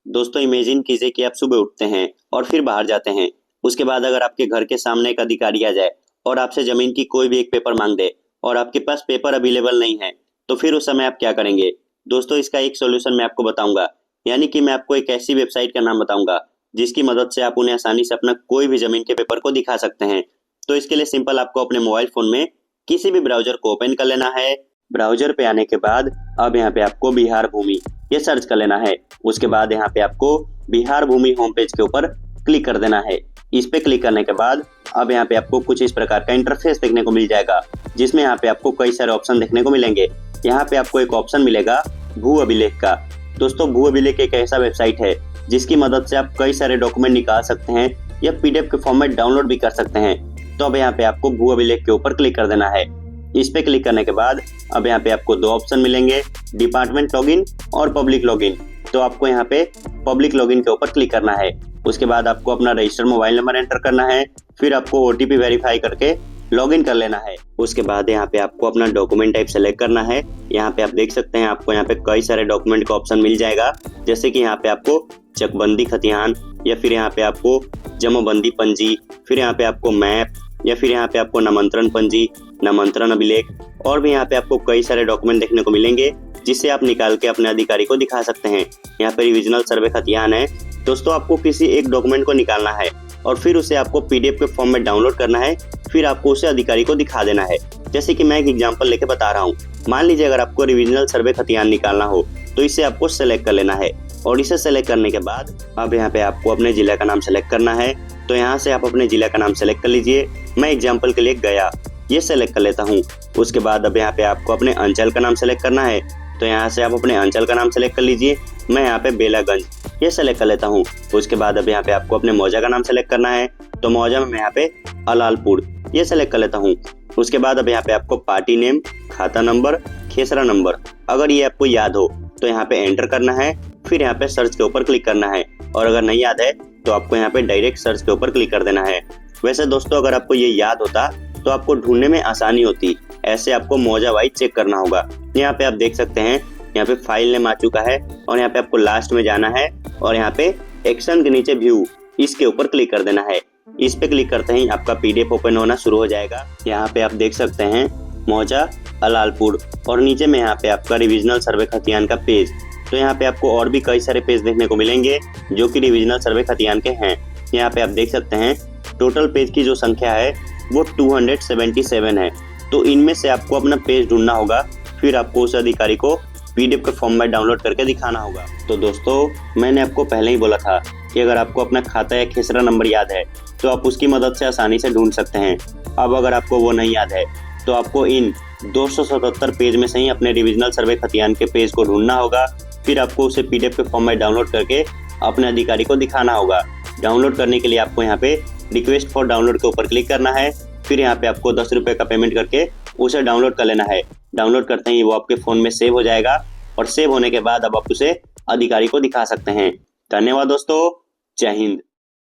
दोस्तों इमेजिन कीजिए कि आप सुबह उठते हैं और फिर बाहर जाते हैं। उसके बाद अगर आपके घर के सामने एक अधिकारी आ जाए और आपसे जमीन की कोई भी एक पेपर मांग दे और आपके पास पेपर अवेलेबल नहीं है, तो फिर उस समय आप क्या करेंगे? दोस्तों इसका एक सॉल्यूशन मैं आपको बताऊंगा, यानी कि मैं आपको एक ऐसी वेबसाइट का नाम बताऊंगा जिसकी मदद से आप उन्हें आसानी से अपना कोई भी जमीन के पेपर को दिखा सकते हैं। तो इसके लिए सिंपल आपको अपने मोबाइल फोन में किसी भी ब्राउजर को ओपन कर लेना है। ब्राउजर पे आने के बाद अब यहाँ पे आपको बिहार भूमि ये सर्च कर लेना है। उसके बाद यहाँ पे आपको बिहार भूमि होम पेज के ऊपर क्लिक कर देना है। इस पे क्लिक करने के बाद अब यहाँ पे आपको कुछ इस प्रकार का इंटरफेस देखने को मिल जाएगा, जिसमें यहाँ पे आपको कई सारे ऑप्शन देखने को मिलेंगे। यहाँ पे आपको एक ऑप्शन मिलेगा भू अभिलेख का। दोस्तों भू अभिलेख एक ऐसा वेबसाइट है जिसकी मदद से आप कई सारे डॉक्यूमेंट निकाल सकते हैं या पीडीएफ के फॉर्मेट डाउनलोड भी कर सकते हैं। तो अब यहाँ पे आपको भू अभिलेख के ऊपर क्लिक कर देना है। इस पे क्लिक करने के बाद अब यहाँ पे आपको दो ऑप्शन मिलेंगे, डिपार्टमेंट लॉगिन और पब्लिक लॉगिन। तो आपको यहाँ पे पब्लिक लॉगिन के ऊपर क्लिक करना है। उसके बाद आपको अपना रजिस्टर्ड मोबाइल नंबर एंटर करना है, फिर आपको ओटीपी वेरीफाई करके लॉगिन कर लेना है। उसके बाद यहाँ पे आपको अपना डॉक्यूमेंट टाइप सेलेक्ट करना है। यहाँ पे आप देख सकते हैं आपको यहाँ पे कई सारे डॉक्यूमेंट का ऑप्शन मिल जाएगा, जैसे कि यहाँ पे आपको चकबंदी खतियान, या फिर यहाँ पे आपको जमाबंदी पंजी, फिर यहाँ पे आपको मैप, या फिर यहाँ पे आपको नामांतरण पंजी, नामांतरण अभिलेख, और भी यहाँ पे आपको कई सारे डॉक्यूमेंट देखने को मिलेंगे जिससे आप निकाल के अपने अधिकारी को दिखा सकते हैं। यहाँ पे रिविजनल सर्वे खतियान है। दोस्तों आपको किसी एक डॉक्यूमेंट को निकालना है और फिर उसे आपको पीडीएफ के फॉर्म में डाउनलोड करना है, फिर आपको उसे अधिकारी को दिखा देना है। जैसे कि मैं एक एग्जांपल लेके बता रहा हूँ। मान लीजिए अगर आपको रिविजनल सर्वे खतियान निकालना हो तो इसे आपको सेलेक्ट कर लेना है, और इसे सेलेक्ट करने के बाद अब यहाँ पे आपको अपने जिला का नाम सेलेक्ट करना है। तो यहाँ से आप अपने जिला का नाम सेलेक्ट कर लीजिए। मैं एग्जाम्पल के लिए गया ये सेलेक्ट कर लेता हूँ। उसके बाद अब यहाँ पे आपको अपने अंचल का नाम सेलेक्ट करना है। तो यहाँ से आप अपने अंचल का नाम सेलेक्ट कर लीजिए। मैं यहाँ पे बेलागंज ये सेलेक्ट कर लेता हूँ। उसके बाद अब यहाँ पे आपको अपने मौजा का नाम सेलेक्ट करना है। तो मौजा में मैं यहाँ पे अलालपुर ये सेलेक्ट कर लेता हूँ। उसके बाद अब यहाँ पे आपको पार्टी नेम, खाता नंबर, खेसरा नंबर, अगर ये आपको याद हो तो यहाँ पे एंटर करना है, फिर यहाँ पे सर्च के ऊपर क्लिक करना है, और अगर नहीं याद है तो आपको यहाँ पे डायरेक्ट सर्च के ऊपर क्लिक कर देना है। वैसे दोस्तों अगर आपको ये याद होता तो आपको ढूंढने में आसानी होती। ऐसे आपको मौजा वाइज चेक करना होगा। यहाँ पे आप देख सकते हैं यहाँ पे फाइल नेम आ चुका है, और यहाँ पे आपको लास्ट में जाना है और यहाँ पे एक्शन के नीचे व्यू इसके ऊपर क्लिक कर देना है। इस पे क्लिक करते ही आपका पीडीएफ ओपन होना शुरू हो जाएगा। यहाँ पे आप देख सकते हैं मौजा अलालपुर, और नीचे में यहाँ पे आपका रिविजनल सर्वे खतियान का पेज। तो यहाँ पे आपको और भी कई सारे पेज देखने को मिलेंगे जो कि रिविजनल सर्वे खतियान के हैं। यहाँ पे आप देख सकते हैं टोटल पेज की जो संख्या है वो 277 है। तो इनमें से आपको अपना पेज ढूंढना होगा, फिर आपको उस अधिकारी को पीडीएफ के फॉर्म में डाउनलोड करके दिखाना होगा। तो दोस्तों मैंने आपको पहले ही बोला था कि अगर आपको अपना खाता या खेसरा नंबर याद है तो आप उसकी मदद से आसानी से ढूंढ सकते हैं। अब अगर आपको वो नहीं याद है तो आपको इन 277 पेज में से ही अपने रिविजनल सर्वे खतियान के पेज को ढूंढना होगा, फिर आपको उसे पीडीएफ के फॉर्म में डाउनलोड करके अपने अधिकारी को दिखाना होगा। डाउनलोड करने के लिए आपको यहाँ पे रिक्वेस्ट फॉर डाउनलोड के ऊपर क्लिक करना है, फिर यहाँ पे आपको 10 रुपये का पेमेंट करके उसे डाउनलोड कर लेना है। डाउनलोड करते ही वो आपके फ़ोन में सेव हो जाएगा, और सेव होने के बाद अब आप उसे अधिकारी को दिखा सकते हैं। धन्यवाद दोस्तों, जय हिंद।